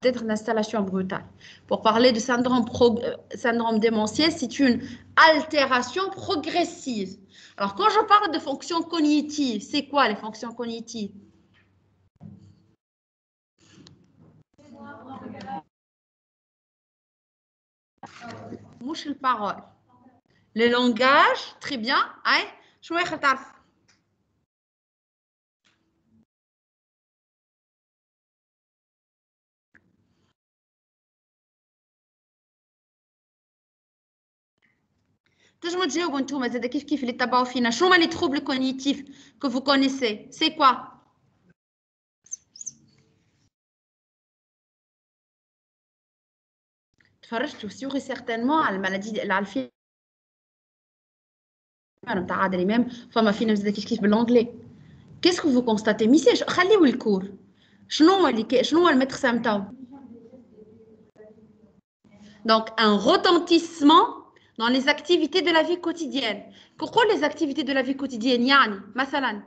d'être une installation brutale. Pour parler de syndrome démentiel, c'est une altération progressive. Alors, quand je parle de fonctions cognitives, c'est quoi les fonctions cognitives? Mouche le parole. Le langage, très bien. Hein? Je vais تنجموا تجاوبوا انتم زاد كيف اللي تتبعوا فينا شنو هما لي troubles cognitifs que vous connaissez c'est quoi تفرجتوا سيغي سيغتينمون على المالادي على الفيلم نتاع عادل امام فما فيلم زاد كيف بالانجلي كيسكو فو كونستاتي ميساج خليو الكور شنو هو الميتر سامتوم donc un retentissement dans les activités de la vie quotidienne. Pourquoi les activités de la vie quotidienne يعني مثلا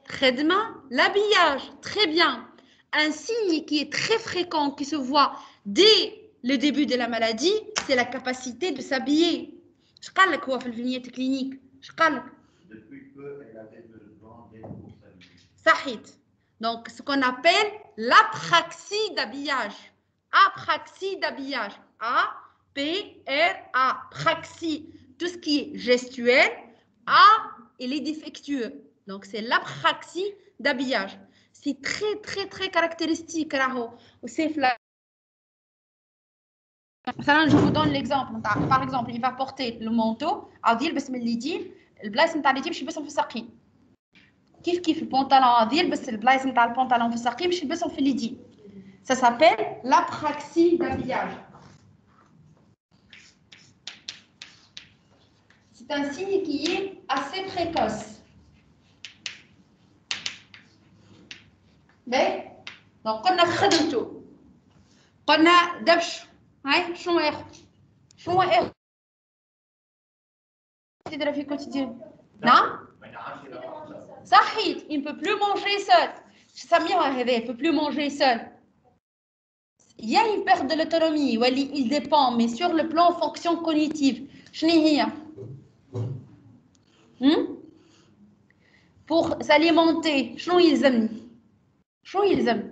خدمة l'habillage très bien un signe qui est très fréquent qui se voit dès le début de la maladie c'est la capacité de s'habiller. Je قال لك هو في الفينيت كلينيك je قال لك depuis peu elle avait besoin d'aide pour s'habiller. صحيت donc ce qu'on appelle l'apraxie d'habillage. Apraxie d'habillage. A-P-R-A. Praxie. Tout ce qui est gestuel. A, il est défectueux. Donc, c'est l'apraxie d'habillage. C'est très, très, très caractéristique. Je vous donne l'exemple. Par exemple, il va porter le manteau. كيف البنطلون هذا يلبس البلايص نتاع البنطلون في الساقين باش يلبسهم في اليدين. Ça s'appelle l'apraxie d'habillage. C'est un signe qui est assez précoce. باهي دونك قلنا في خدمته قلنا دبش هاي شنو ياخذ تدري في كوتيديان نعم صحيت il ne peut plus manger seul سميوها هذا il ne peut plus manger seul. Il y a une perte de l'autonomie, il dépend, mais sur le plan fonction cognitive. Pour s'alimenter, ils aiment.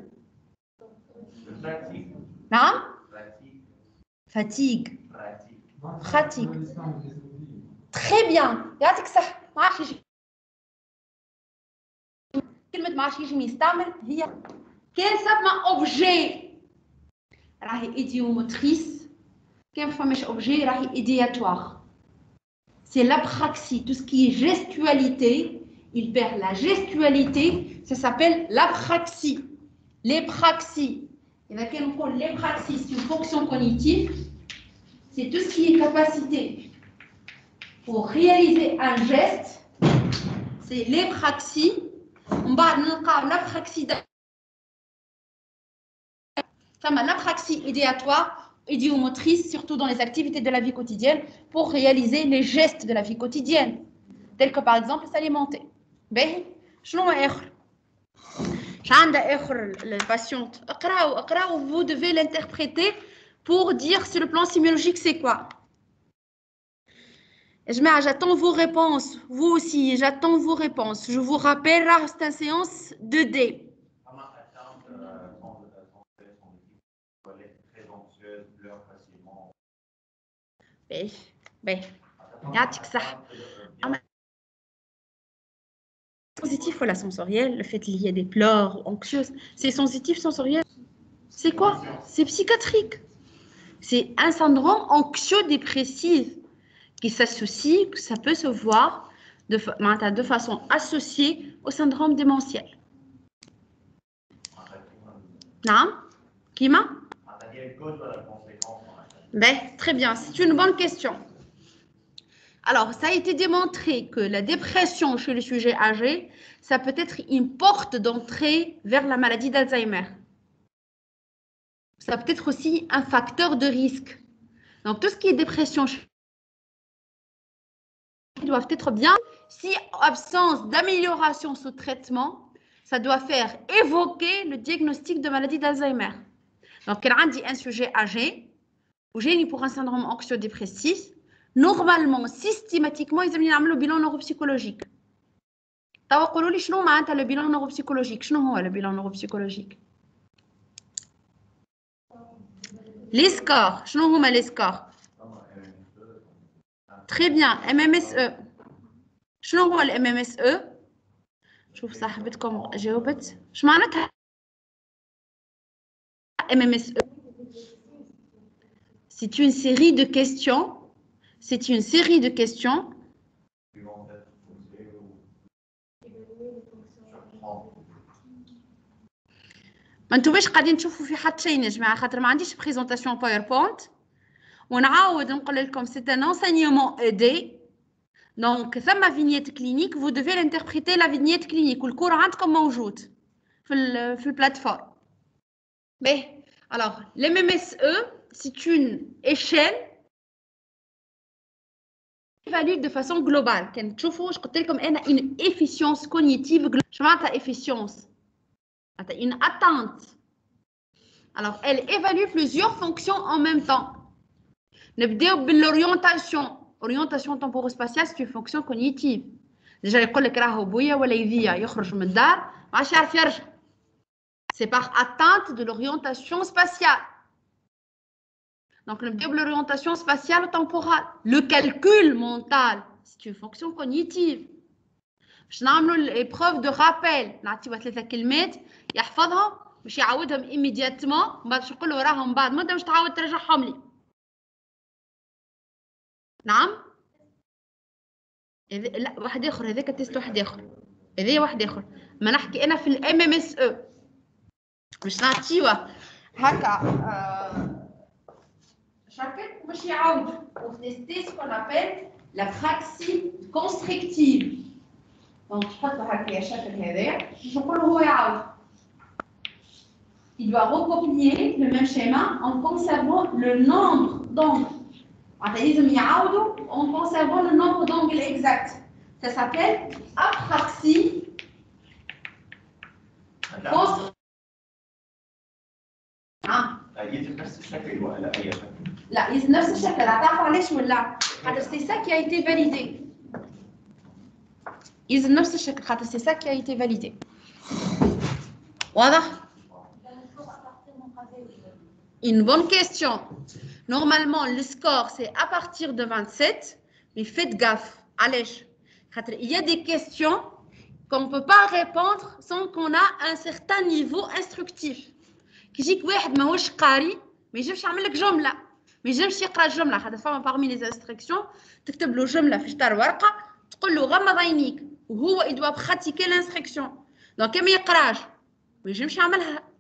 Fatigue. Très bien. Quel objet راهي idiomotrice كان فماش objet راهي idéatoire. C'est l'apraxie, tout ce qui est gestualité, il perd la gestualité, ça s'appelle l'apraxie. L'épraxie. Et là quand on parle l'épraxie, c'est une fonction cognitive, c'est tout ce qui est capacité pour réaliser un geste, c'est l'épraxie. On va نلقاو l'apraxie l'apraxie idéatoire, idiomotrice, surtout dans les activités de la vie quotidienne, pour réaliser les gestes de la vie quotidienne, tels que par exemple s'alimenter. La patiente, vous devez l'interpréter pour dire sur le plan sémiologique c'est quoi. J'attends vos réponses, vous aussi, j'attends vos réponses. Je vous rappelle, c'est une séance 2D. يعطيك الصحة. Sensitif ou la sensorielle, le fait qu'il y ait des pleurs anxieuses, c'est sensitif sensoriel. C'est quoi? C'est psychiatrique. C'est un syndrome anxio-dépressif qui s'associe, que ça peut se voir de façon associée au syndrome démentiel. Non? Qui m'a? Très bien, c'est une bonne question. Alors, ça a été démontré que la dépression chez les sujets âgés, ça peut être une porte d'entrée vers la maladie d'Alzheimer. Ça peut être aussi un facteur de risque. Donc, tout ce qui est dépression doivent être bien. Si absence d'amélioration sous traitement, ça doit faire évoquer le diagnostic de maladie d'Alzheimer. Donc, quand on dit un sujet âgé, ou génie pour un syndrome anxio-dépressif, normalement, systématiquement, ils ont le bilan neuropsychologique. تقولوا لي شنو معناتها le bilan neuropsychologique? شنو هو le bilan neuropsychologique? Les scores. شنو هما les scores? Très bien. MMSE. شنو هو ال MMSE? شوف صاحبتكم جاوبت. شو معناتها MMSE? C'est une série de questions. C'est une série de questions. ما انتوماش قاعدين تشوفوا في حتى شيء يا جماعه خاطر ما عنديش بريزونطاسيون باوربوينت ونعاود نقول لكم سي ان انسينيومون ايدي دونك ثم فينيت كلينيك vous devez l'interpréter la vignette clinique والكور عندكم موجود في البلاتفورم. باهي alors l'MMSE c'est une échelle évalue de façon globale. كان تشوفوا واش قلت لكم انا une efficience cognitive. شو معناتها efficience؟ une attente. Alors, elle évalue plusieurs fonctions en même temps. L'orientation. Orientation temporo-spatiale, c'est une fonction cognitive. Déjà, يقول لك راهو بويا ولا يذيا يخرج من الدار ما عادش يعرف يرجع. C'est par atteinte de l'orientation spatiale. Donc, l'orientation spatiale temporale. Le calcul mental, c'est une fonction cognitive. باش نعملوا l'épreuve de rappel نعطيوها 3 كلمات يحفظهم باش يعاودهم immédiatement بعد باش نقول له راهم بعد مده باش تعاود ترجعهم لي. نعم لا واحد اخر هذاك تيست واحد اخر هذايا واحد اخر ما نحكي انا في الام ام اس او باش نعطيوه هكا شكل باش يعاودوا وتيستي سكون ابل لا براكسي كونستركتيف. Donc, je pense que je vais il doit recopier le même schéma en conservant le nombre d'angles. En conservant le nombre d'angles exact. Ça s'appelle apraxie. لا نفس الشكل هتعرفوا علاش ولا هذا سي ça qui a été validé. إذا نفس الشكل خاطر c'est ça qui a été validé. واضح؟ Une bonne question. Normalement, le score, c'est à partir de 27, mais faites gaffe. Allez, il y a des questions qu'on ne peut pas répondre sans qu'on a un certain niveau instructif. كي يجيك واحد ماهوش قاري ما يجمش يعمل لك جملة، ما يجمش يقرا الجملة، خاطر فما parmi les instructions تكتب له جملة في شطر ورقة تقول له غمض عينيك وهو il doit pratiquer l'instruction. Donc كما يقراش ما يجمش يعملها.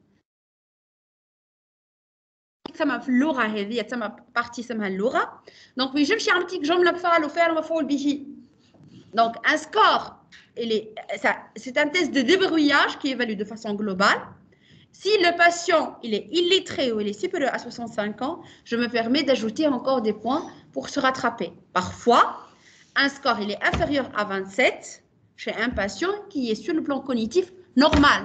تسمى في اللغة هذه تسمى بارتي اسمها اللغة. دونك ما يجمش يعطيك جملة بفعل وفعل ومفعول به. Donc un score c'est un test de débrouillage qui évalue de façon globale. Si le patient il est illettré ou il est supérieur à 65 ans, je me permets d'ajouter encore des points pour se rattraper. Parfois, un score il est inférieur à 27 chez un patient qui est sur le plan cognitif normal.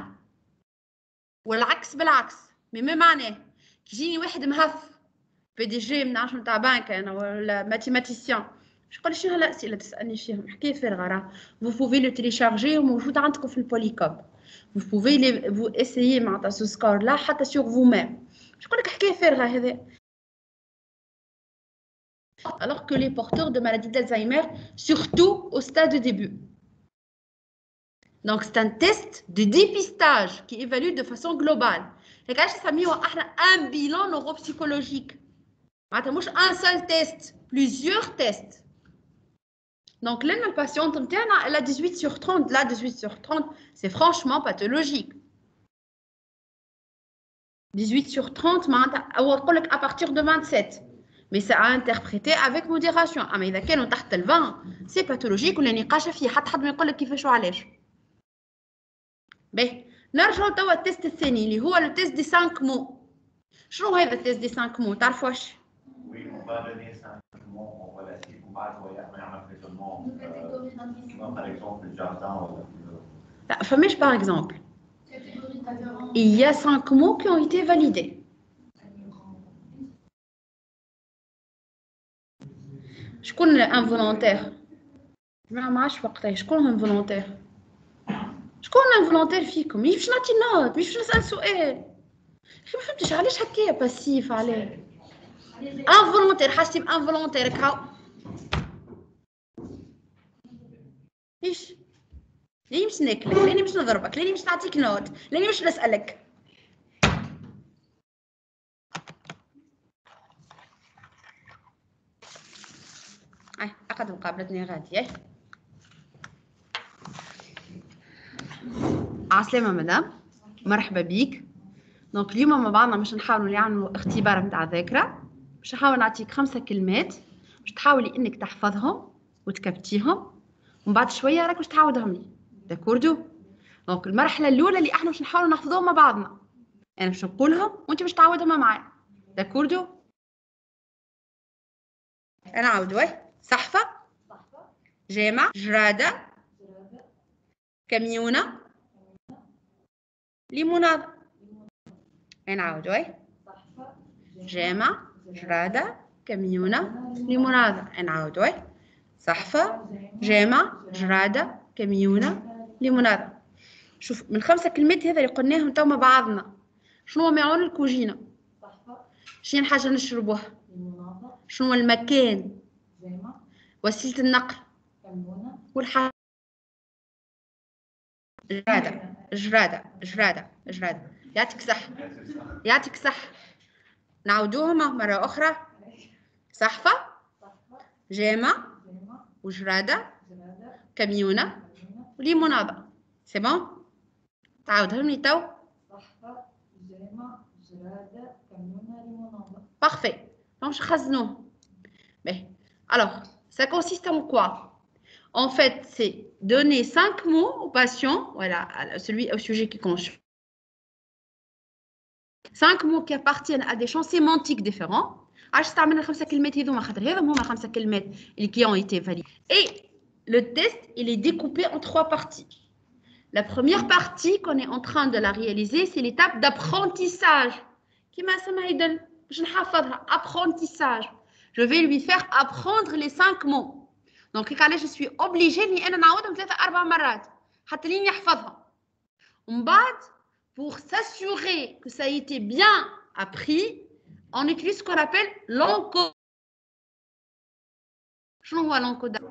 والعكس بالعكس. Mais même année. كيجيني واحد مهف PDG ما نعرفش نتاع بنك انا ولا ماتيماتيسيان je نقول شنو هالاسئله تسالني فيهم حكايه فارغه راه vous pouvez le télécharger وموجود عندكم في البوليكوب vous pouvez vous essayer معناتها ce score là حتى sur vous-même je نقول لك حكايه فارغه هذا. alors que les porteurs de maladie d'Alzheimer surtout au stade de début. Donc c'est un test de dépistage qui évalue de façon globale. لكن علاش نسميوه احنا un bilan neuropsychologique. معناتها مش un seul test, plusieurs tests. Donc là, la patiente elle a 18 sur 30. Là, 18 sur 30, c'est franchement pathologique. 18 sur 30, à partir de 27. Mais c'est à interpréter avec modération. Ah, mais إذا كانوا تحت ال 20, c'est pathologique ولا نقاش فيه حتى حد ما يقول لك كيفاش وعلاش. باهي نرجعوا توا التيست الثاني اللي هو لو تيست دي 5 مو. شنو هذا التيست دي 5 مو؟ تعرفوا واش؟ Oui, on va donner 5 mots, on va la dire, on va un raisonnement, par exemple, le jardin. لا فماش باغ اكزومبل. Il y a 5 mots qui ont été validés. شكون الانفولونتير؟ ما عادش وقتها شكون الانفولونتير؟ شكون الانفولونتير فيكم؟ مش باش نعطي نوت، مش باش نسال سؤال. ما فهمتش علاش هكايا باسيف عليه. انفولونتير حاستي بانفولونتير هاو. ايش؟ لاني مش ناكلك، لاني مش نضربك، لاني مش نعطيك نوت، لاني مش نسالك. أقعد مقابلتني غادي. عسلامة مدام، مرحبا بيك. دونك اليوم مع بعضنا باش نحاولوا نعملوا اختبار نتاع ذاكرة. باش نحاول نعطيك 5 كلمات باش تحاولي انك تحفظهم وتكبتيهم، ومن بعد شويه راك باش تعاودهم لي. داكوردو؟ دونك المرحله الاولى اللي احنا باش نحاولوا نحفظوهم مع بعضنا، انا باش نقولهم وانت باش تعاودهم معايا. داكوردو؟ انا عاودوا. صحفه، جامع، جراده، كميونه، ليموناده. انا عاودوا. صحفه، جامع، جراده، كميونه، ليموناده. انا عاودوا. صحفه، جامع، جراده، كميونه، ليموناده. شوف من 5 كلمات هذا اللي قلناهم تو مع بعضنا، شنو هو معون الكوجينه؟ صحفه. شنو الحاجه نشربوها؟ ليموناده. شنو المكان؟ جامع. وسيله النقل؟ كميونه. والحاجه جراده، جراده، جراده، جراده. يعطيك صح، يعطيك صح. نعاودوهما مرة أخرى. صحفة، جامع، وجرادة، كميونة، وليمونادة. سي بون؟ تعاودهم لي تو. صحفة، جامع، جرادة، كميونة، ليمونادة. بارفي. دونك نخزنوه. باهي. Alors, ça consiste en quoi? En fait, c'est donner 5 mots au patient, voilà, au sujet qui compte. 5 mots qui appartiennent à des champs sémantiques différents. علاش استعملنا 5 كلمات هذوما؟ خاطر هذوما هما 5 كلمات qui ont été validés. Et le test, il est découpé en 3 parties. La première partie qu'on est en train de la réaliser, c'est l'étape d'apprentissage. كيما اسمها يدل باش نحفظها apprentissage. Je vais lui faire apprendre les 5 mots. Donc علاش je suis obligée اني انا نعاودهم 3 4 مرات حتى لين يحفظها. ومن بعد pour s'assurer que ça a été bien appris, on utilise ce qu'on appelle l'encodage. شنو هو l'encodage?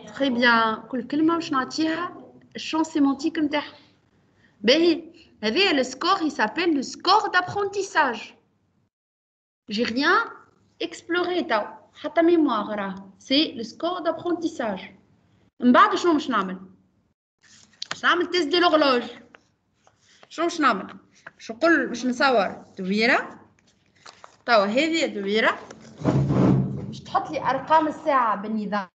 Très bien. كل كلمة باش نعطيها الشون سيمانتيك نتاعها. باهي هذا le score, il s'appelle le score d'apprentissage. J'ai rien exploré تاو حتى mémoire راه. C'est le score d'apprentissage. من بعد شنو باش نعمل؟ باش نعمل تيست دو لورلوج. شنو باش نعمل؟ باش نقول باش نصور دويره. توا هذه دويره باش تحط لي ارقام الساعه بالنظام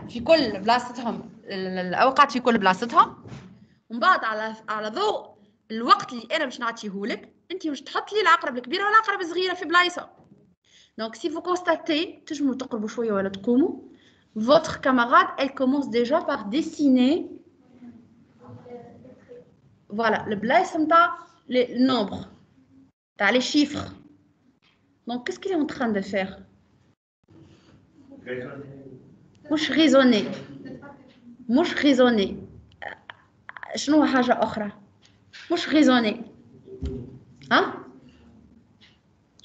في كل بلاصتهم، الاوقات في كل بلاصتهم. ومن بعد على ضوء الوقت اللي انا باش نعطيهولك انت باش تحط لي العقرب الكبيره والعقرب الصغيره في بلايصه. دونك سي فو كونستاتي تجموا تقربوا شويه ولا تقوموا. Votre camarade, elle commence déjà par dessiner. Voilà, le blaze, les nombres, les chiffres. Donc, qu'est-ce qu'il est en train de faire? مش raisonner. مش raisonner. شنو حاجة أخرى؟ مش raisonner. ها؟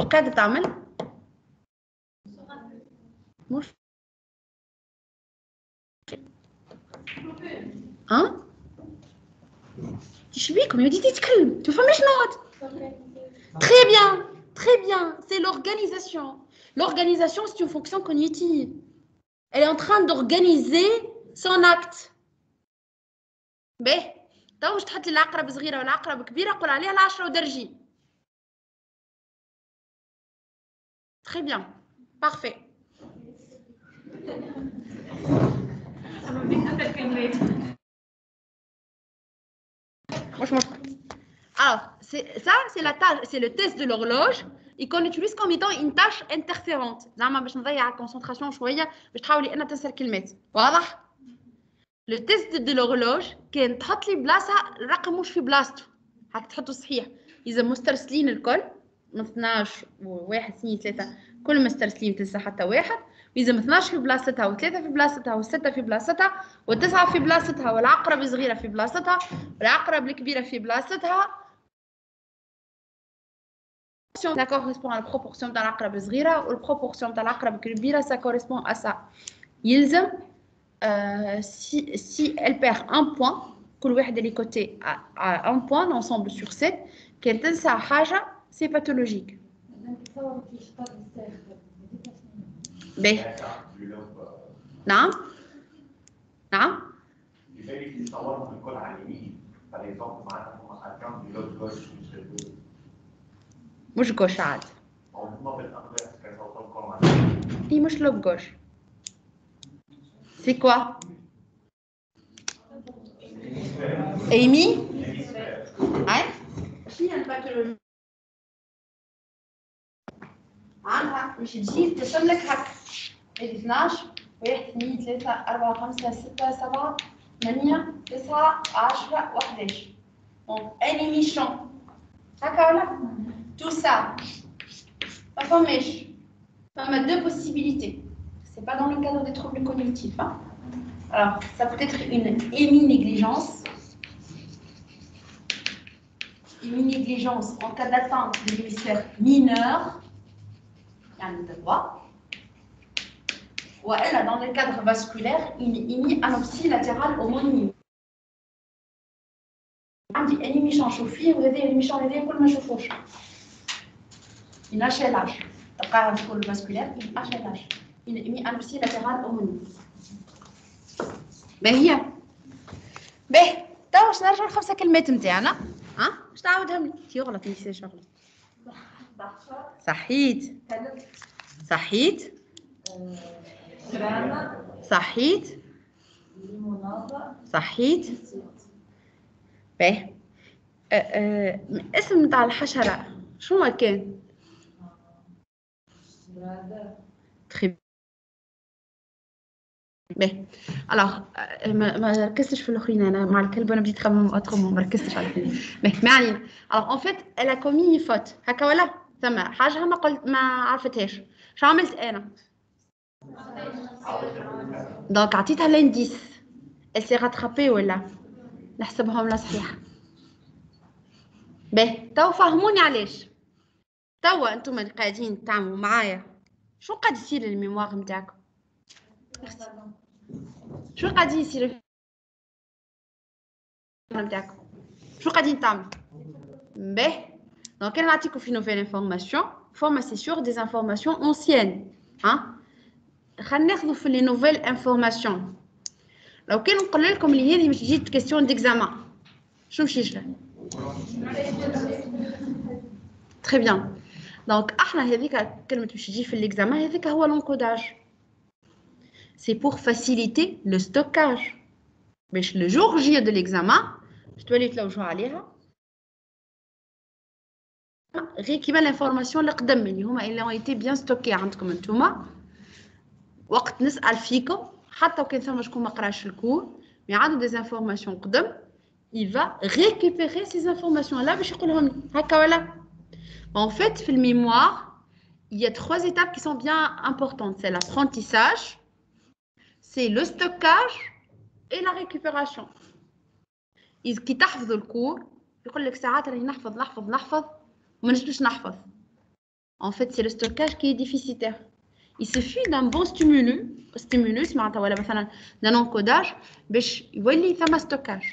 إيش قاعدة تعمل؟ مش. ها؟ Tu ne fais pas note. Très bien, très bien. C'est l'organisation. L'organisation, c'est une fonction cognitive. Elle est en train d'organiser son acte. باهي تو باش تحط لي العقرب صغيره والعقرب كبيره قول عليها العشرة ودرجي. Très bien, parfait. Alors, ça, c'est la tâche, c'est le test de l'horloge et qu'on utilise comme étant une tâche interférente. زعما باش نضيع الكونسنتراسيون شويه باش تحاولي ان تنسى الكلمات. واضح؟ لو تيست دو لوغلوج كان تحط لي بلاصه الرقم مش في بلاصته هاك تحطه صحيح اذا مسترسلين الكل من 12 و1 2 3 كل مسترسلين 9 حتى 1 واذا من 12 في بلاصتها و3 في بلاصتها و6 في بلاصتها و9 في بلاصتها والعقرب الصغيره في بلاصتها والعقرب الكبيره في بلاصتها ça correspond à la proportion تاع العقرب الصغيره والproportion تاع العقرب الكبيره ça correspond à ça يلزم si elle perd un point كل واحد اللي côté a un point l'ensemble sur 7 كان تنسى حاجه c'est pathologique باهي نعم نعم لذلك يصورهم الكل على اليمين فليصوروا معانا هم ارقام بلوج جوش مش gauche عاد هم بالانجليزي كيصوروا الكل على اليمين اي مش لوب gauche c'est quoi Amy هاي شنو هي الباثولوجي عندها مش تجي ترسم لك هكا 12 1 2 3 4 5 6 7 8 9 10 و11 donc animation هكا ولا tout ça ما فماش فما deux possibilités c'est pas dans le cadre des troubles cognitifs hein. Alors ça peut être une héminégligence en cas d'atteinte de l'hémisphère mineur يعني droit ou elle dans le cadre vasculaire une hémianopsie latérale homonyme عندي انيميشن نشوف فيه وهذا الانيميشن هذا كل ما نشوفوش une HLH تلقاها في كل فاسكولير une HLH une hémianopsie latérale homonyme باهي باهي توا باش نرجعوا لخمسه كلمات نتاعنا ها باش تعاودهم لي يغلط نسي شغله صحيت صحيت صحيت صحيت باهي اسم نتاع الحشره شنو كان تري باهي الوغ ما ركزتش في الاخرين انا مع الكلب وانا بديت نخمم اطرم ما ركزتش على الاخرين باهي ما علينا الوغ اون فيت الا كومي فوت هكا ولا ثم حاجه ما عرفتهاش شو عملت انا دونك عطيتها لانديس elle s'est rattrapée ولا نحسبهم لا صحيح باهي تو فهموني علاش توا انتم اللي قاعدين تعملوا معايا شو قاعد يصير الميموار نتاعكم شو قاعدين يصير نتاعكم شو قاعدين تعملوا باهي دونك انا نعطيكم في نوفيل انفورماسيون فورما سي سور دي انفورماسيون اونسيان ها خلينا ناخذوا في لي نوفيل انفورماسيون لو كان نقول لكم اللي هذه مش تجي كيسيون ديكزامان شو مشي يجرى تري بيان دونك احنا هذيك كلمه باش تجي في ليكزامان هذيك هو لونكوداج سي بور فاسيليتي لو ستوكاج باش لو جور جي دو ليكزامان باش توليو تلوجوا عليها غير كيما لانفورماسيون اللي قدم اللي هما اللي ont été bien ستوكي عندكم نتوما وقت نسال فيكم حتى وكان ثم شكون ما قراش الكور مي عنده دي انفورماسيون قدم il va récupérer ces informations là باش يقولهم لي هكا ولا en fait في الميموار il y a trois étapes qui sont bien importantes c'est l'apprentissage c'est le stockage et la récupération إذا كي تحفظوا الكور يقول لك ساعات راني نحفظ وما نجمش نحفظ en fait c'est le stockage qui est déficitaire il suffit d'un bon stimulus معناتها ولا مثلا d'un encodage باش يولي ثم stockage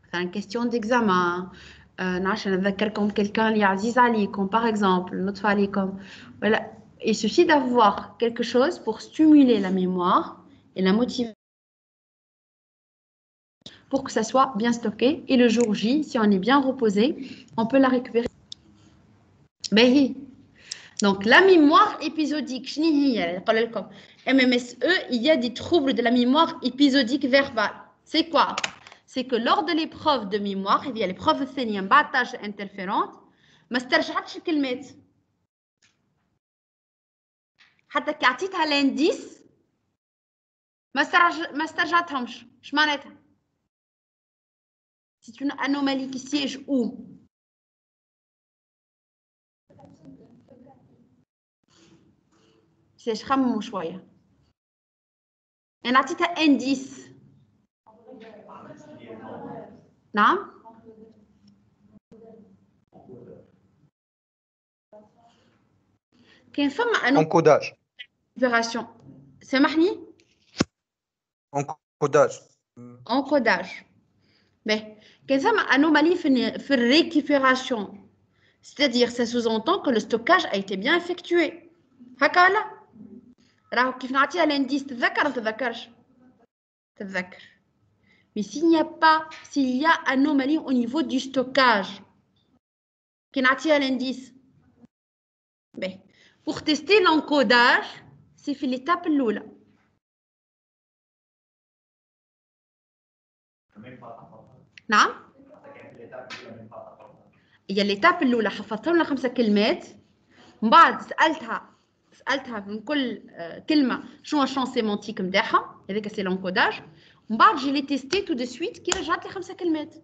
مثلا question d'examen نعرفش نذكركم quelqu'un اللي عزيز عليكم par exemple نطفى عليكم ولا il suffit d'avoir quelque chose pour stimuler la mémoire et la motivation pour que ça soit bien stocké et le jour J si on est bien reposé on peut la récupérer باهي donc la mémoire épisodique شنو هي نقول لكم MMSE il y a des troubles de la mémoire épisodique verbale c'est quoi c'est que lors de l'épreuve de mémoire il y a l'épreuve الثانيه من بعد tâche interférente ما استرجعتش الكلمات حتى كي عطيتها لانديس ما استرجعتهمش. اش معناتها؟ C'est une anomalie qui siège où? siège خمموا شوية. أنا عطيتها indice. نعم؟ كاين فما encodage. récupération. سامحني؟ encodage. Mais كاين فما anomalie في récupération. C'est-à-dire, ça sous-entend que le stockage a été bien effectué. هكا ولا؟ راهو كيف نعطيها l'indice تتذكر ولا تتذكرش؟ تتذكر. Mais s'il y a anomalie au niveau du stockage, كي نعطيها l'indice. Ben, pour tester l'encodage, c'est في l'étape الأولى. نعم؟ هي l'étape الأولى حفظتهم لها 5 كلمات، من بعد سألتها من كل كلمة شنو الشون سيمانتيك نتاعها، هذاك سي l'encodage، من بعد جي لي تيستي تو دو سويت كي رجعت لي 5 كلمات.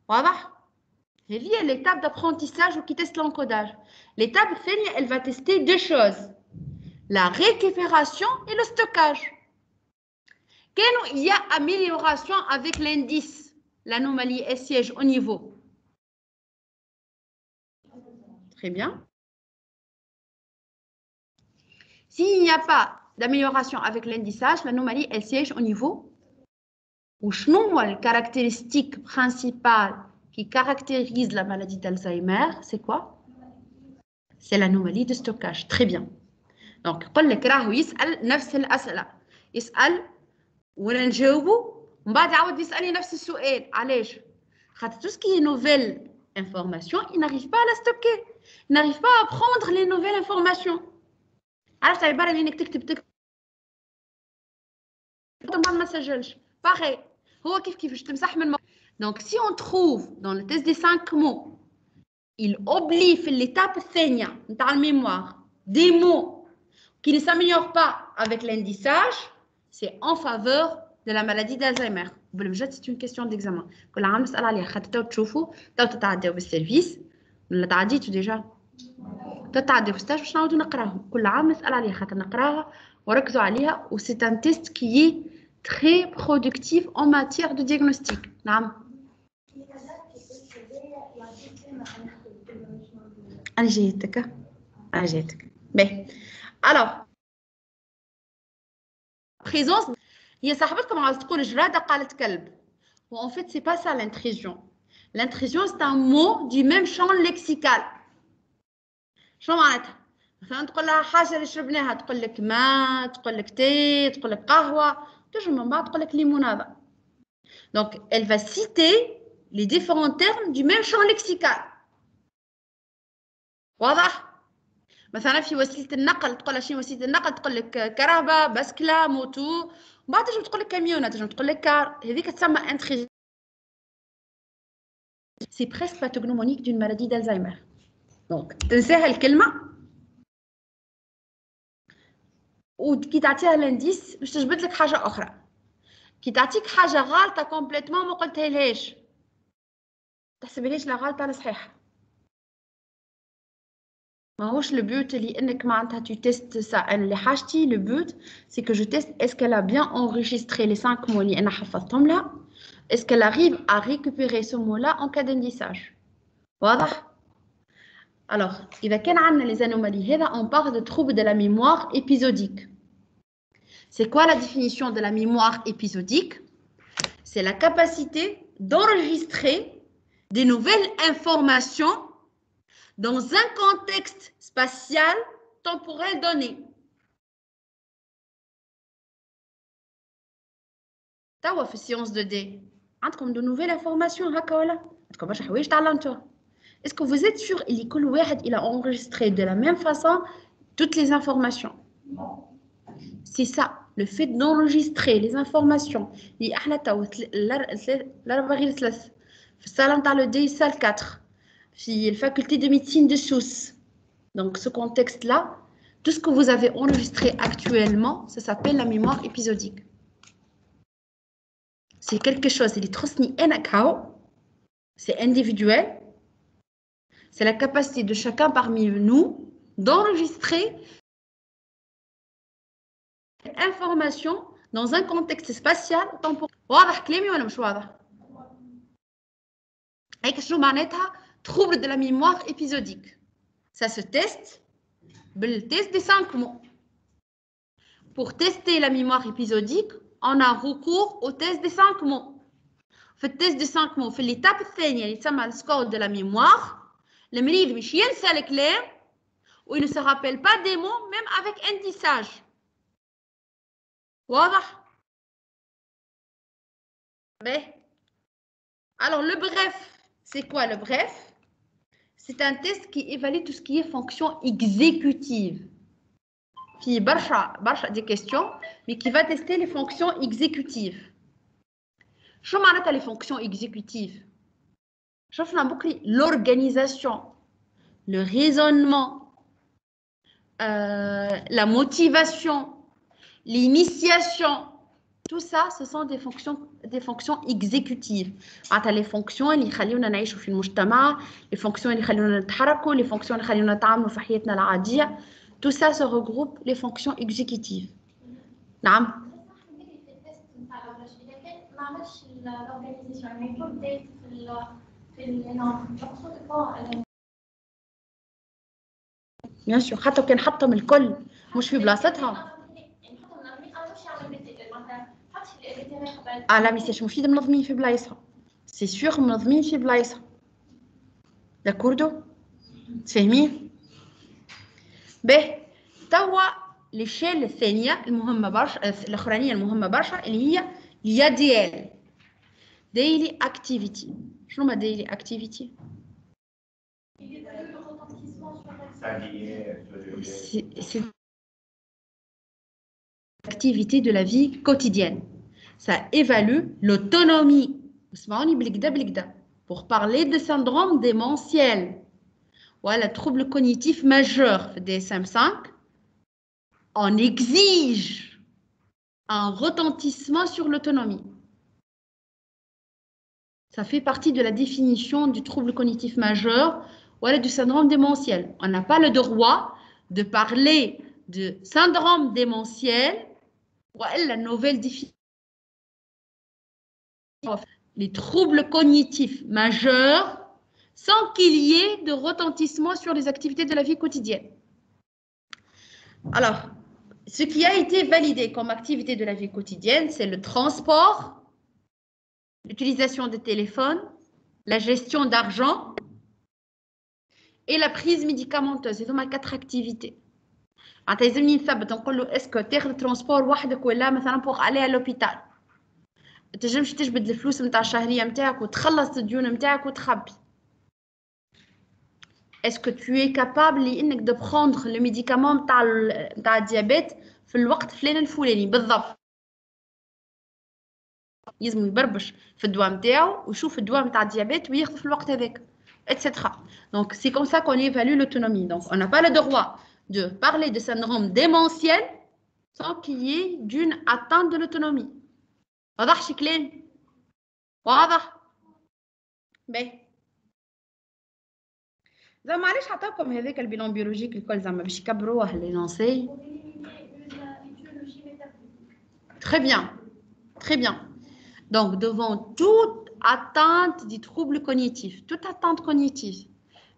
واضح؟ هذه هي l'étape d'apprentissage qui teste l'encodage. L'étape الثانية elle va tester deux choses, la récupération et le stockage. Quand il y a amélioration avec l'indice, l'anomalie est siège au niveau. Très bien. S'il n'y a pas d'amélioration avec l'indissage, l'anomalie elle siège au niveau. Ou la caractéristique principale qui caractérise la maladie d'Alzheimer, c'est quoi? C'est l'anomalie de stockage. Très bien. Donc, يقول لك راهو يسأل نفس الأسئلة. يسأل وانا نجاوبه ومن بعد يعاود يسألني نفس السؤال. علاش؟ خاطر tout ce qui est nouvelle information, il n'arrive pas à la stocker. Il n'arrive pas à prendre les nouvelles informations. عرفت العبارة اللي انك تكتب ما سجلش. Pareil. هو كيف تمسح من Donc, si on trouve dans le test des 5 mots, il oublie في l'étape الثانية نتاع الميموار des mots qui ne s'améliorent pas avec l'indissage, c'est en faveur de la maladie d'Alzheimer. بالمجد c'est une question d'examen. كل عام نسأل عليها خاطر تو تشوفوا تو تتعداو بالسيرفيس ولا تعديتوا ديجا؟ تتعداو في ستاج باش نعاودوا نقراهم. كل عام نسأل عليها خاطر نقراها وركزوا عليها و c'est un test qui est très productif en matière de diagnostic. نعم. أنا جيتك. Bien. Alors, présence. هي صاحبتكم عاوزة تقول جرادة قالت كلب. En fait, c'est pas ça l'intrusion. L'intrusion, c'est un mot du même champ lexical. شنو معناتها؟ مثلا تقول لها حاجة اللي شربناها تقول لك ماء، تقول لك تي، تقول لك قهوة، تجي من بعد تقول لك ليمونادة. Donc, elle va citer les différents termes du même champ lexical. واضح؟ مثلا في وسيلة النقل تقول لها شنو وسيلة النقل، تقول لك كهرباء، بسكلة، موتو، بعد تجي تقول لك كاميونة، تجي تقول لك كار، هذيك تسمى انتريجن. C'est presque pathognomonique d'une maladie d'Alzheimer. Donc تنساها الكلمة وكي تعطيها الانديس باش تجبد لك حاجة أخرى. كي تعطيك حاجة غالطة كومبليتمون ما قلتها لهاش، تحسبيلهاش لا غالطة لا صحيحة. ماهوش لو بوت اللي انك معناتها tu testes ça. انا اللي حاجتي لو بوت سي كو جو تيست est-ce qu'elle a bien enregistré les 5 mots اللي انا حفظتهم لها. est-ce qu'elle arrive à récupérer ce mot là en cas d'indissage. واضح؟ alors اذا كان عندنا les anomalies هذا on parle de trouble de la mémoire épisodique. C'est quoi la définition de la mémoire épisodique? C'est la capacité d'enregistrer des nouvelles informations dans un contexte spatial temporel donné. توا في السيونس دو دي عندكم de nouvelles informations هكا ولا؟ عندكم برشا حوايج تعلمتوها. Est-ce que vous êtes sûr اللي كل واحد il a enregistré de la même façon toutes les informations? C'est ça, le fait d'enregistrer les informations اللي احنا توا 4/3 في الصالة نتاع لو دي سال 4 في الفاكولتي de médecine de Sousse. Donc ce contexte là Tout ce que vous avez enregistré actuellement, ça s'appelle la mémoire épisodique. C'est quelque chose, c'est individuel. C'est la capacité de chacun parmi nous d'enregistrer information dans un contexte spatial temporel. واضح كلامي ولا مش واضح؟ هيك شنو معناتها trouble de la mémoire épisodique. Ça se teste le test des 5 mots. Pour tester la mémoire épisodique, on a recours au test des 5 mots. في التست دي 5 mots في l'étape الثانية اللي تسمى السكور de la mémoire, المريض مش ينسى الكلام ou il ne se rappelle pas des mots même avec indissage. واضح؟ Alors le bref, c'est quoi le bref? C'est un test qui évalue tout ce qui est fonction exécutive. Puis barcha des questions, mais qui va tester les fonctions exécutives. شو معناتها les fonctions exécutives? شوفنا بكري l'organisation, le raisonnement, la motivation, l'initiation. Tout ça, ce sont des fonctions exécutives. Les fonctions اللي يخليونا نعيشوا في المجتمع, les fonctions اللي يخليونا نتحركوا, les fonctions اللي يخليونا نتعاملوا في حياتنا العادية. Tout ça se regroupe les fonctions exécutives. نعم. Bien sûr, حتى كان حطهم الكل مش في بلاصتها. لا ميساش مفيد منظمين في بلايصها. سي سيغ منظمين في بلايصها. داكوردو؟ تفهمين؟ باهي توا ليشيل الثانية المهمة برشا، الأخرانية المهمة برشا اللي هي الياديال ديلي اكتيفيتي. شنو هما ديلي اكتيفيتي؟ C'est l'activité de la vie quotidienne. Ça évalue l'autonomie. Pour parler de syndrome démentiel. Voilà, trouble cognitif majeur DSM-5. On exige un retentissement sur l'autonomie. Ça fait partie de la définition du trouble cognitif majeur. Voilà, du syndrome démentiel. On n'a pas le droit de parler de syndrome démentiel. Voilà la nouvelle définition. Les troubles cognitifs majeurs sans qu'il y ait de retentissement sur les activités de la vie quotidienne. Alors, ce qui a été validé comme activité de la vie quotidienne, c'est le transport, l'utilisation des téléphones, la gestion d'argent et la prise médicamenteuse. C'est donc 4 activités. Est-ce que tu as le transport pour aller à l'hôpital? تنجمش تجبد الفلوس نتاع الشهريه نتاعك وتخلص الديون نتاعك وتخبي. Est-ce que tu es capable لانك de prendre le médicament نتاع الديابيت في الوقت الفلاني الفلاني بالضبط؟ لازم يبربش في الدواء نتاعو ويشوف الدواء نتاع الديابيت وياخذ في الوقت هذاك etc. Donc c'est comme ça qu'on évalue l'autonomie. Donc on n'a pas le droit de parler de syndrome démentiel sans qu'il y ait d'une atteinte de l'autonomie. واضح شكلين؟ واضح؟ باهي زعما معليش عطاكم هذاك البيلون بيولوجيك الكل زعما باش يكبروه لينونسي. Très bien, très bien. Donc devant toute atteinte du trouble cognitif, toute atteinte cognitive,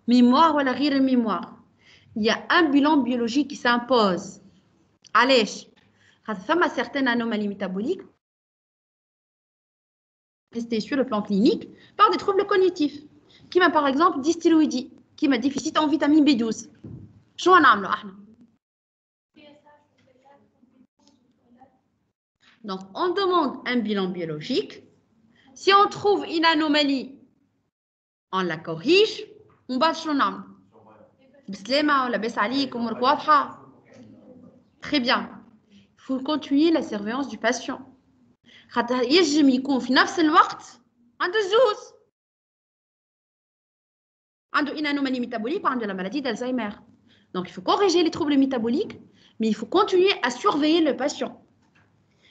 mémoire ou la غير mémoire, il y a un bilan biologique qui s'impose. علاش؟ خاطر ثما certaines anomalies métaboliques sur le plan clinique par des troubles cognitifs, qui m'a par exemple dysthymie, qui m'a déficit en vitamine B12. شو نعملوا احنا؟ Donc on demande un bilan biologique. Si on trouve une anomalie, on la corrige. On va شو نعمل؟ بسلامة ولا بس عليك امورك واضحة؟ Très bien. Il faut continuer la surveillance du patient. خاطر يجم يكون في نفس الوقت عنده زوز، عنده une anomalie métabolique وعنده la maladie d'Alzheimer. Donc, il faut corriger les troubles métaboliques, mais il faut continuer à surveiller le patient.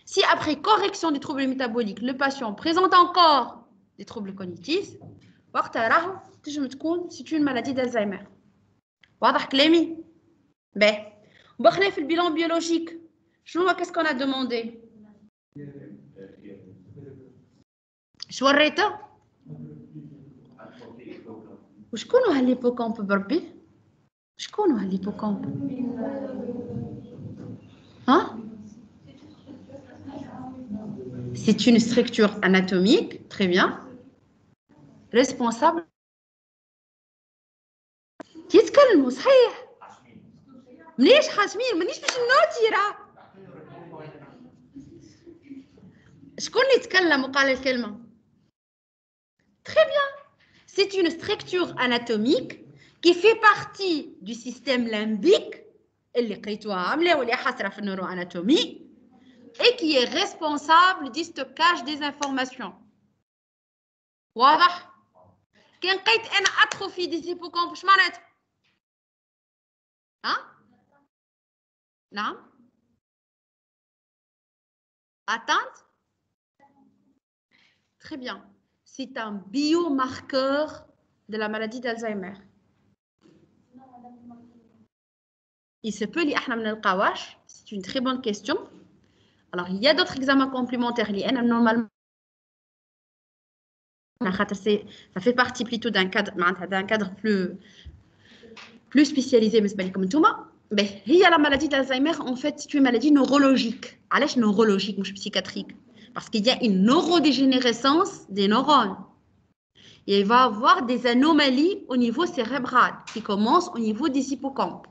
Si après correction des troubles métaboliques, le patient présente encore des troubles cognitifs, c'est une maladie d'Alzheimer. واضح كلامي؟ باهي. وبخنا في البيلان بيولوجيك. qu'est-ce qu'on a demandé؟ شو وريته؟ وشكون هالهيبوكامب بربي؟ شكون هالهيبوكامب؟ ها؟ C'est une structure anatomique, très bien. Responsable. يتكلموا صحيح. منيش حاسمين مانيش باش نوتي راه. شكون اللي يتكلم وقال الكلمة؟ Très bien. C'est une structure anatomique qui fait partie du système limbique اللي قريتوها عاملة واللي حاصرة في النيورواناتومي et qui est responsable du stockage des informations. واضح؟ كان لقيت انا اتروفي دي زيبوكامب واش معناتها؟ ها؟ نعم؟ Atteinte? Très bien. C'est un biomarqueur de la maladie d'Alzheimer. Il se peut لي احنا ما نلقاوهاش. C'est une très bonne question. Alors, il y a d'autres examens complémentaires. Normalement, ça fait partie plutôt d'un cadre plus spécialisé. Mais la maladie d'Alzheimer, en fait, c'est une maladie neurologique. Alors, neurologique, pas psychiatrique. Parce qu'il y a une neurodégénérescence des neurones. Et il va y avoir des anomalies au niveau cérébral qui commencent au niveau des hippocampes.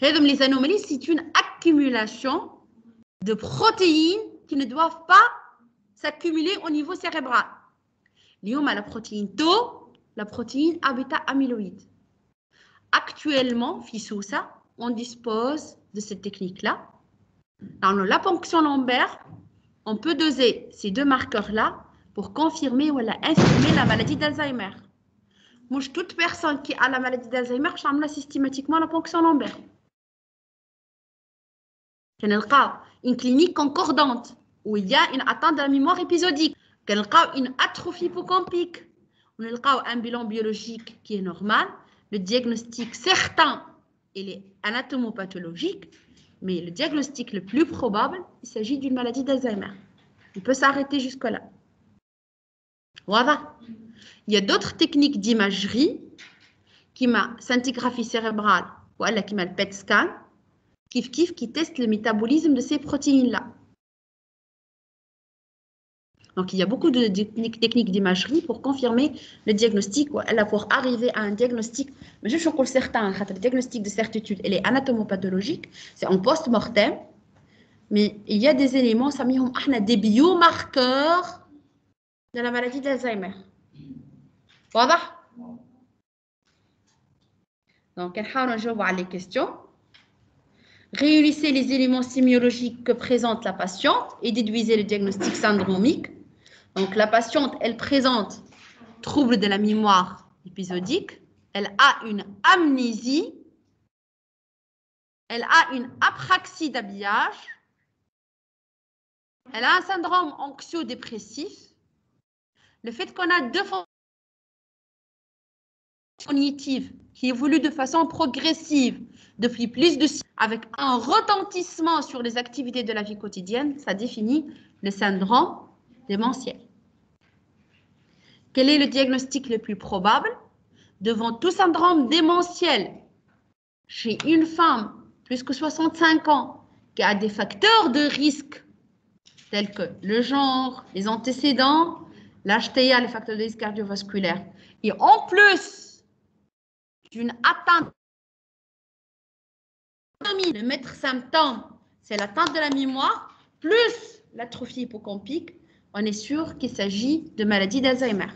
Et donc, les anomalies, c'est une accumulation de protéines qui ne doivent pas s'accumuler au niveau cérébral. L'IOM a la protéine Tau, la protéine bêta-amyloïde. Actuellement, Fissoussa, on dispose de cette technique-là. Dans la ponction lombaire, on peut doser ces deux marqueurs-là pour confirmer ou infirmer la maladie d'Alzheimer. Moi, toute personne qui a la maladie d'Alzheimer, je fais systématiquement la ponction lombaire. Une clinique concordante où il y a une atteinte de la mémoire épisodique, une atrophie hippocampique, un bilan biologique qui est normal, le diagnostic certain, il est anatomopathologique, mais le diagnostic le plus probable, il s'agit d'une maladie d'Alzheimer. Il peut s'arrêter jusque-là. Voilà. Il y a d'autres techniques d'imagerie qui m'a scintigraphie cérébrale ou qui m'a le PET scan, qui teste le métabolisme de ces protéines-là. Donc, il y a beaucoup de techniques d'imagerie pour confirmer le diagnostic, ou pour arriver à un diagnostic. Mais je suis certain, le diagnostic de certitude, il est anatomopathologique, c'est en post-mortem, mais il y a des éléments, ça met des biomarqueurs de la maladie d'Alzheimer. واضح؟ Donc, on va voir les questions. Réunissez les éléments sémiologiques que présente la patiente et déduisez le diagnostic syndromique. Donc, la patiente, elle présente trouble de la mémoire épisodique. Elle a une amnésie. Elle a une apraxie d'habillage. Elle a un syndrome anxio-dépressif. Le fait qu'on a deux fonctions cognitives qui évoluent de façon progressive depuis plus de 6 ans, avec un retentissement sur les activités de la vie quotidienne, ça définit le syndrome démentiel. Quel est le diagnostic le plus probable? Devant tout syndrome démentiel, chez une femme plus que 65 ans qui a des facteurs de risque tels que le genre, les antécédents, l'HTA, les facteurs de risque cardiovasculaire, et en plus d'une atteinte, le maître symptôme, c'est l'atteinte de la mémoire, plus l'atrophie hippocampique, on est sûr qu'il s'agit de maladie d'Alzheimer.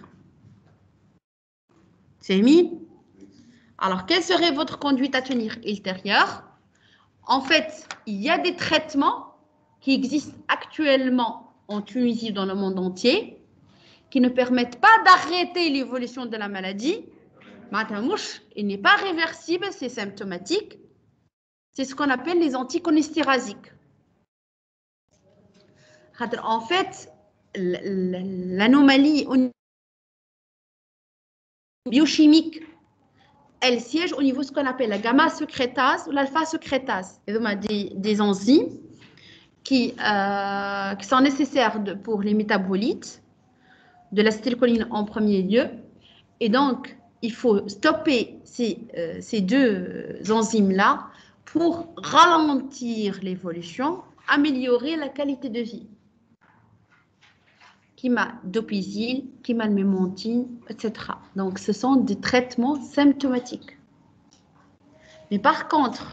C'est mis? Alors, quelle serait votre conduite à tenir ultérieure? En fait, il y a des traitements qui existent actuellement en Tunisie dans le monde entier, qui ne permettent pas d'arrêter l'évolution de la maladie, Il n'est pas réversible, c'est symptomatique. C'est ce qu'on appelle les anticholéstérasiques. En fait, l'anomalie biochimique, elle siège au niveau de ce qu'on appelle la gamma-sécrétase ou l'alpha-sécrétase. Des enzymes qui sont nécessaires pour les métabolites de l'acétylcholine en premier lieu. Et donc, il faut stopper ces deux enzymes-là pour ralentir l'évolution, améliorer la qualité de vie. Kima dopizil, kima mémontine, etc. Donc, ce sont des traitements symptomatiques. Mais par contre,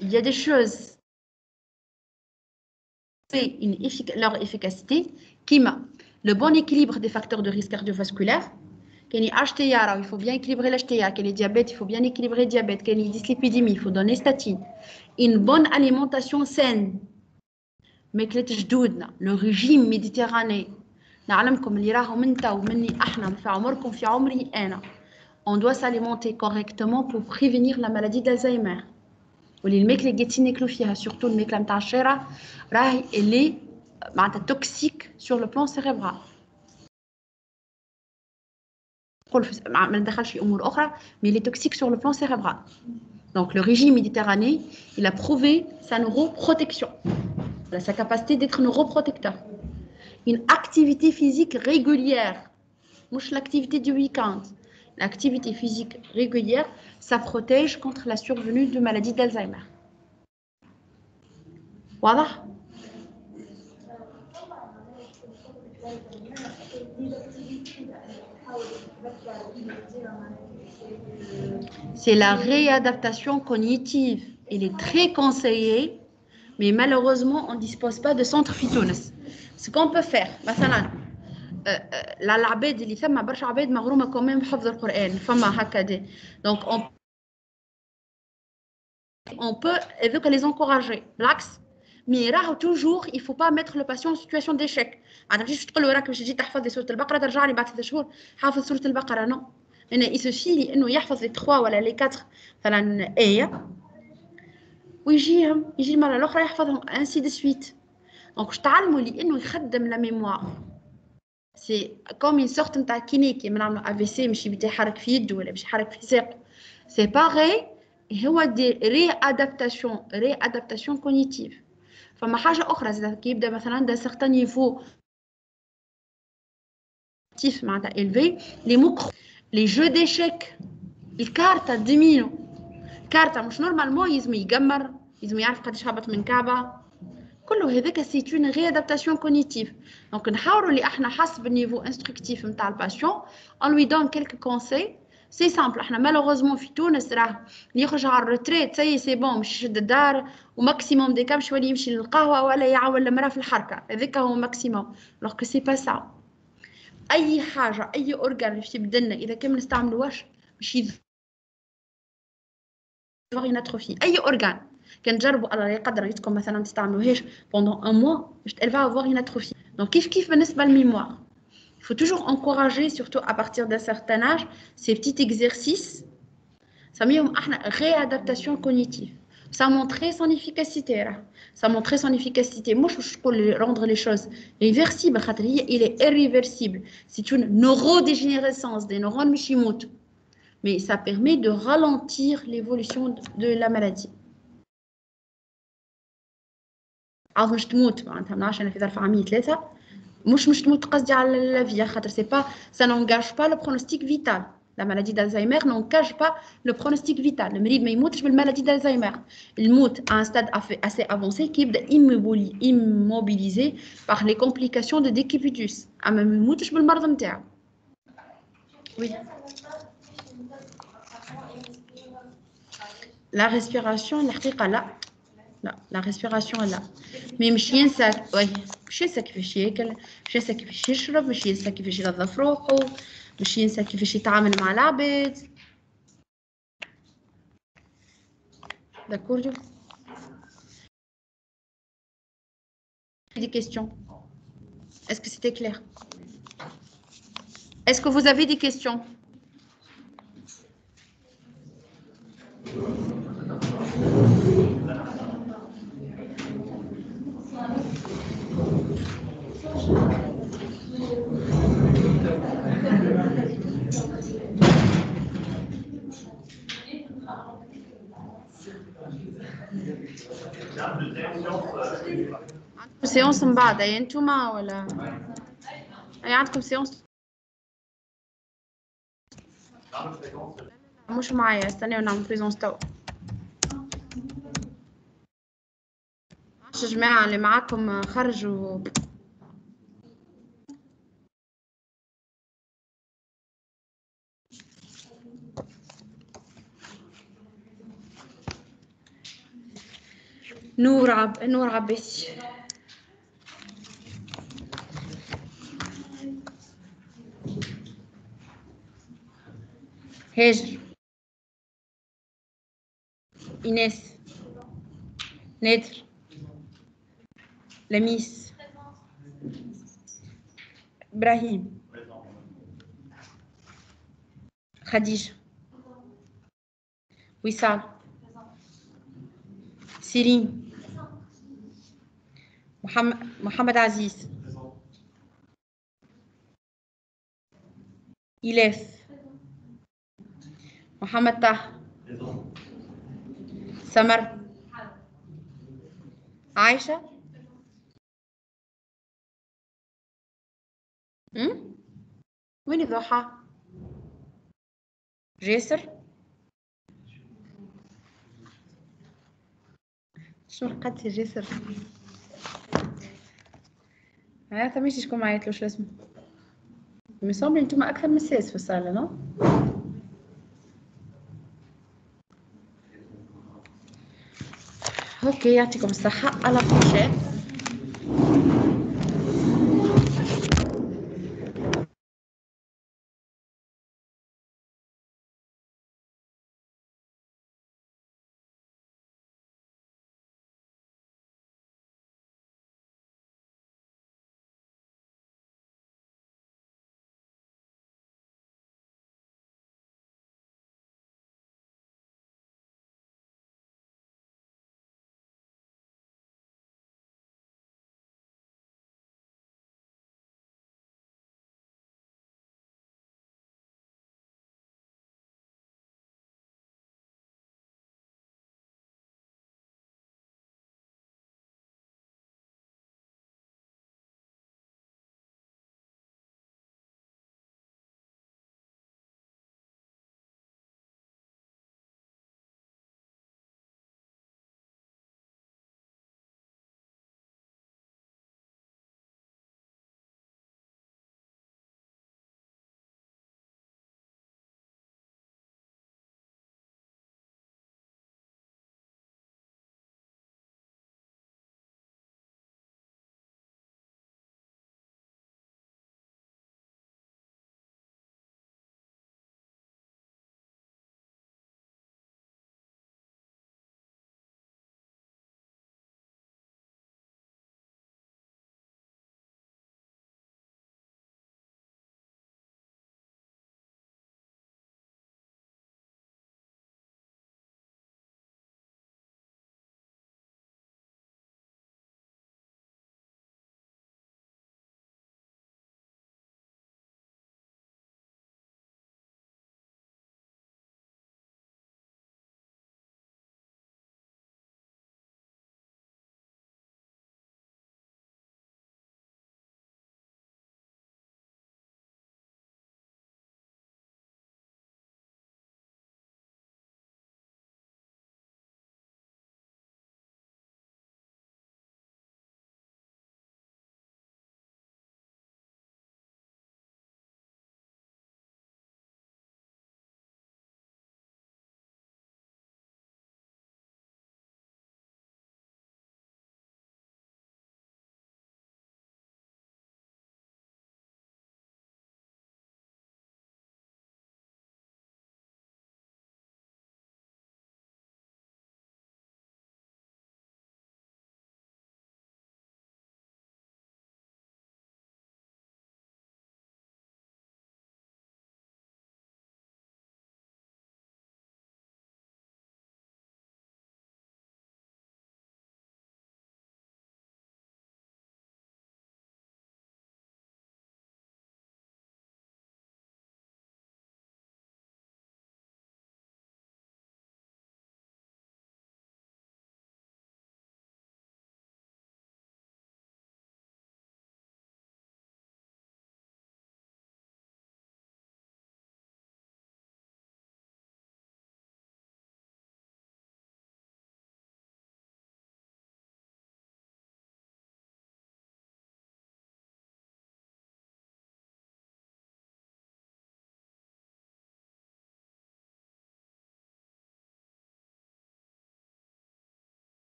il y a des choses qui ont leur efficacité, kima le bon équilibre des facteurs de risque cardiovasculaire. Il faut bien équilibrer l'HTA. Qu'il y ait diabète, il faut bien équilibrer le diabète. Qu'il y ait dyslipidémie, il faut donner statine. Une bonne alimentation saine. Mais le régime méditerranéen, on doit s'alimenter correctement pour prévenir la maladie d'Alzheimer. Surtout le mec elle est toxique sur le plan cérébral. Mais il est toxique sur le plan cérébral. Donc le régime méditerranéen, il a prouvé sa neuroprotection, sa capacité d'être neuroprotecteur. Une activité physique régulière, l'activité du week-end, l'activité physique régulière, ça protège contre la survenue de maladie d'Alzheimer. Voilà. C'est la réadaptation cognitive. Elle est très conseillée, mais malheureusement, on ne dispose pas de centre Fitounes. Ce qu'on peut faire, مثلا العباد اللي ثم برشا عباد مغرومه quand même بحفظ القرآن فما هكذا. Donc on peut les encourager. L'axe. Mais toujours, il ne faut pas mettre le patient en situation d'échec. Il suffit انه يحفظ les 3 ولا les 4 مثلا ايه ويجي المره الاخرى يحفظهم ainsi de suite. Donc تعلموا لانه يخدم la mémoire. C'est comme une sorte de kiné qui من AVC مش بيدي يحرك في يده ولا باش يحرك في ساقه. C'est pareil, هو دي réadaptation cognitive. فما حاجه اخرى زاد كي يبدا مثلا d'un certain niveau معناتها élevé les jeux d'échecs الكارتا ديمينو كارتا مش نورمالمون يلزم يقمر يلزم يعرف قداش هبط من كعبه كله هذاك سي اون ريادابتاسيون كوغنيتيف. دونك نحاولوا اللي احنا حسب النيفو انستركتيف نتاع الباسيون اون لوي دون كيلكو كونساي سي سامبل. احنا مالوغوزمون في تونس راه يخرج على الريتريت سي بون مش يشد الدار وماكسيموم دي كام شويه يمشي للقهوه ولا يعاون المراه في الحركه هذاك هو ماكسيموم. لوغ كو سي با سا. اي حاجه اي اورغان في بدلنا اذا كان ما نستعملوهاش باش يظهر une atrophie. اي اورغان كان تجربوا الله يقدر يتكم مثلا تستعملوهاش pendant un mois elle va avoir une atrophie. Donc كيف بالنسبه للميموار il faut toujours encourager surtout à partir d'un certain âge ces petits exercices سميهم احنا réadaptation cognitive. Ça montrait son efficacité. Ça montrait son efficacité. Moi, je peux rendre les choses réversibles. Il est irréversible. C'est une neurodégénérescence des neurones michimout. Mais ça permet de ralentir l'évolution de la maladie. عاوز مش تموت معناتها ما نعرفش انا في ظرف عامين 3 مش تموت قصدي على لا في خاطر سي با ça n'engage pas le pronostic vital. La maladie d'Alzheimer n'engage pas le pronostic vital. Le مريض ما يموتش بالمالادي d'Alzheimer. Il mout à un stade assez avancé qui est immobilisé par les complications de décubitus. أما ما يموتش بالمرض نتاعو. Oui. La respiration الحقيقة لا. لا لا ريسبيراسيون لا مي مش ينسى مش ينسى كيفاش ياكل مش ينسى كيفاش يشرب مش ينسى كيفاش ينظف روحه مش ينسى كيفاش يتعامل مع العباد. D'accord. Des questions? Est-ce que c'était clair? Est-ce que vous avez des questions? عندكم سيونس من بعد أي انتوما ولا أي عندكم سيونس؟ مش معايا، استنيو نعمل بريزونس تو. معلش جماعة اللي معاكم خرجوا. نور عباس. هاجر. إيناس. نادر. لميس. إبراهيم. خديجة. وصال. سيرين. محمد عزيز. إيلاف. محمد طه. سمر. عايشة. وين ضحى؟ جاسر. شو رقدتي جاسر؟ معناتها ماشي شكون ما عيطلوش اسمه. ميسامبلي انتوما اكثر من 6 في الصاله نو؟ اوكي يعطيكم الصحه، على بروشين.